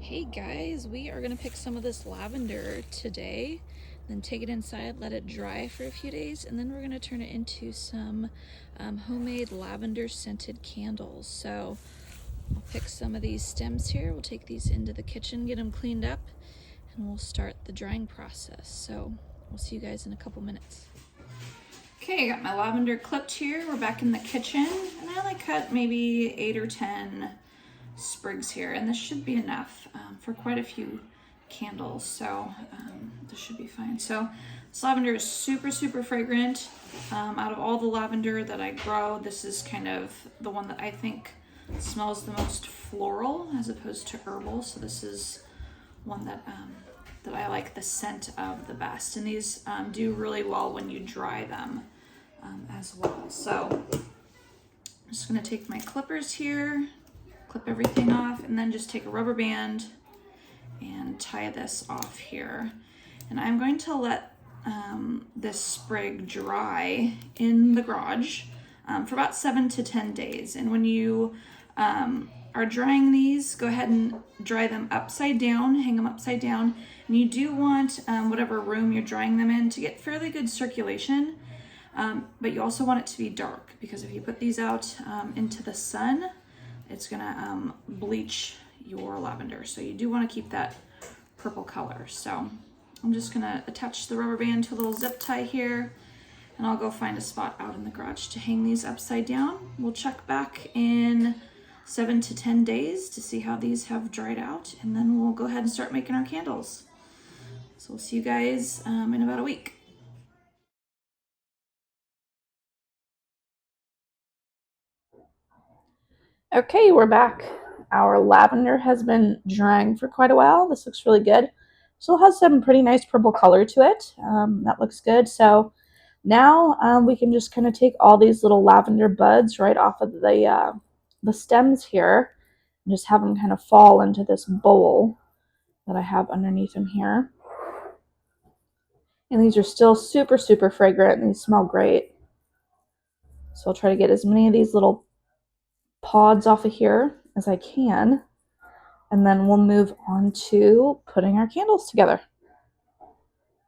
Hey guys, we are going to pick some of this lavender today, then take it inside, let it dry for a few days, and then we're going to turn it into some homemade lavender scented candles. So I'll pick some of these stems here, we'll take these into the kitchen, get them cleaned up, and we'll start the drying process. So we'll see you guys in a couple minutes. Okay, I got my lavender clipped here. We're back in the kitchen, and I only cut maybe 8 or 10 sprigs here, and this should be enough for quite a few candles, so this should be fine. So this lavender is super fragrant. Out of all the lavender that I grow, this is kind of the one that I think smells the most floral as opposed to herbal. So this is one that that I like the scent of the best, and these do really well when you dry them as well. So I'm just going to take my clippers here, clip everything off, and then just take a rubber band and tie this off here. And I'm going to let this sprig dry in the garage for about 7 to 10 days. And when you are drying these, go ahead and dry them upside down, hang them upside down. And you do want whatever room you're drying them in to get fairly good circulation. But you also want it to be dark, because if you put these out into the sun, it's gonna bleach your lavender. So you do want to keep that purple color. So I'm just gonna attach the rubber band to a little zip tie here, and I'll go find a spot out in the garage to hang these upside down. We'll check back in 7 to 10 days to see how these have dried out, and then we'll go ahead and start making our candles. So we'll see you guys in about a week. Okay, we're back. Our lavender has been drying for quite a while. This looks really good. Still has some pretty nice purple color to it. That looks good. So now we can just kind of take all these little lavender buds right off of the stems here and just have them kind of fall into this bowl that I have underneath them here. And these are still super fragrant, and these smell great. So I'll try to get as many of these little pods off of here as I can, and then we'll move on to putting our candles together.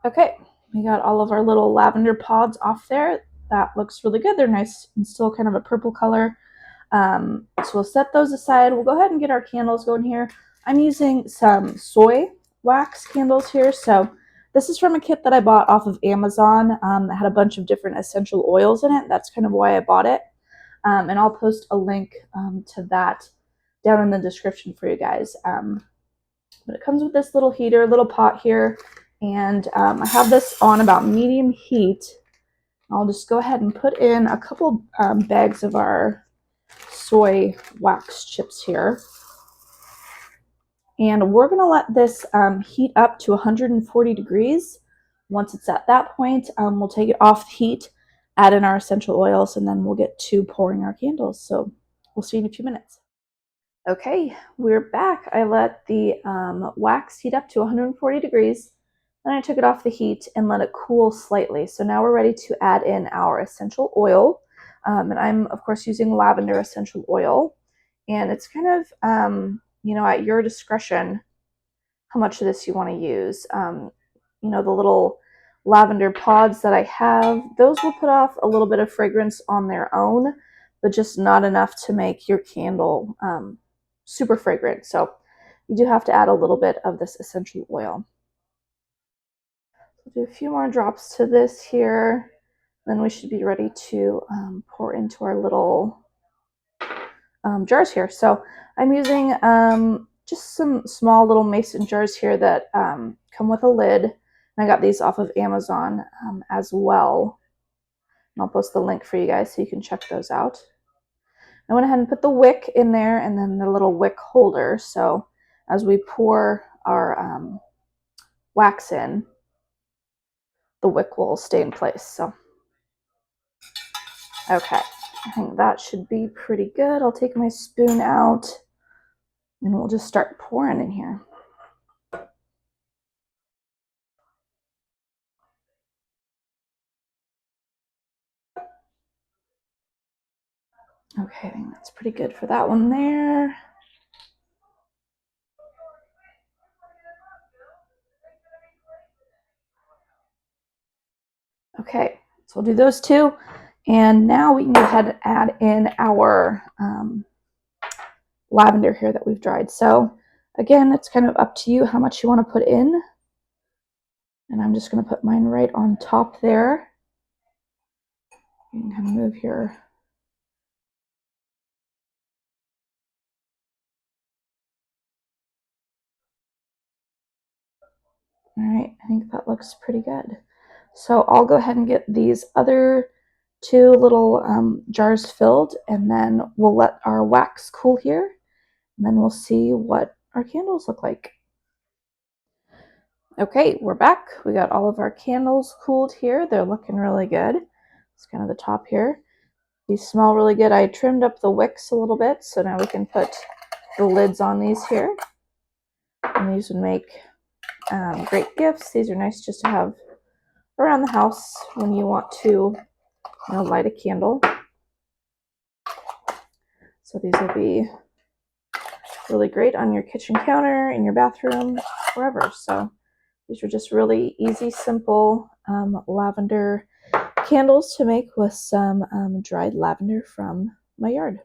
Okay, we got all of our little lavender pods off there. That looks really good. They're nice and still kind of a purple color. So we'll set those aside. We'll go ahead and get our candles going here. I'm using some soy wax candles here. So this is from a kit that I bought off of Amazon that had a bunch of different essential oils in it. That's kind of why I bought it. And I'll post a link to that down in the description for you guys. But it comes with this little heater, little pot here, and I have this on about medium heat. I'll just go ahead and put in a couple bags of our soy wax chips here. And we're going to let this heat up to 140 degrees. Once it's at that point, we'll take it off the heat, add in our essential oils, and then we'll get to pouring our candles. So we'll see you in a few minutes. Okay, we're back. I let the wax heat up to 140 degrees. Then I took it off the heat and let it cool slightly. So now we're ready to add in our essential oil. And I'm, of course, using lavender essential oil. And it's kind of, at your discretion how much of this you want to use. The little lavender pods that I have, those will put off a little bit of fragrance on their own, but just not enough to make your candle super fragrant. So you do have to add a little bit of this essential oil. We'll do a few more drops to this here. Then we should be ready to pour into our little jars here. So I'm using just some small little mason jars here that come with a lid. And I got these off of Amazon as well. And I'll post the link for you guys so you can check those out. I went ahead and put the wick in there, and then the little wick holder. So as we pour our wax in, the wick will stay in place. So, okay, I think that should be pretty good. I'll take my spoon out, and we'll just start pouring in here. Okay, I think that's pretty good for that one there. Okay, so we'll do those two. And now we can go ahead and add in our lavender here that we've dried. So again, it's kind of up to you how much you want to put in. And I'm just going to put mine right on top there. You can kind of move here. All right, I think that looks pretty good. So I'll go ahead and get these other two little jars filled, and then we'll let our wax cool here, and then we'll see what our candles look like. Okay, we're back. We got all of our candles cooled here. They're looking really good. It's kind of the top here. These smell really good. I trimmed up the wicks a little bit, so now we can put the lids on these here. And these would make great gifts. These are nice just to have around the house when you want to, light a candle. So these will be really great on your kitchen counter, in your bathroom, wherever. So these are just really easy, simple lavender candles to make with some dried lavender from my yard.